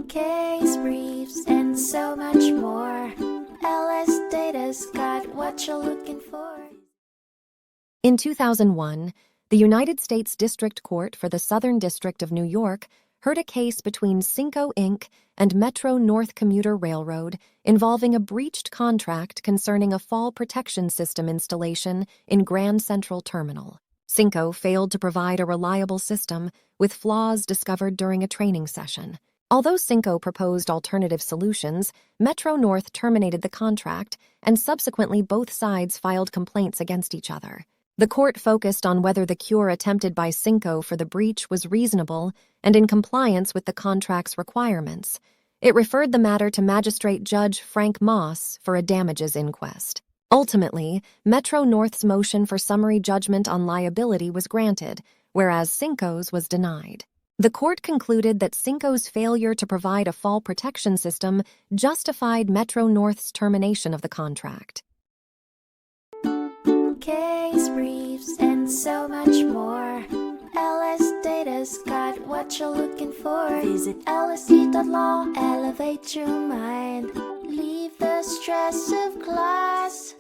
case briefs, and so much more. LSData's got what you're looking for. In 2001, the United States District Court for the Southern District of New York heard a case between Sinco, Inc. and Metro-North Commuter Railroad involving a breached contract concerning a fall protection system installation in Grand Central Terminal. Sinco failed to provide a reliable system, with flaws discovered during a training session. Although Sinco proposed alternative solutions, Metro-North terminated the contract, and subsequently both sides filed complaints against each other. The court focused on whether the cure attempted by Sinco for the breach was reasonable and in compliance with the contract's requirements. It referred the matter to Magistrate Judge Frank Moss for a damages inquest. Ultimately, Metro-North's motion for summary judgment on liability was granted, whereas Sinco's was denied. The court concluded that Sinco's failure to provide a fall protection system justified Metro-North's termination of the contract. Case briefs, and so much more. LSData's got what you're looking for. Visit lsd.law, elevate your mind. Leave the stress of class.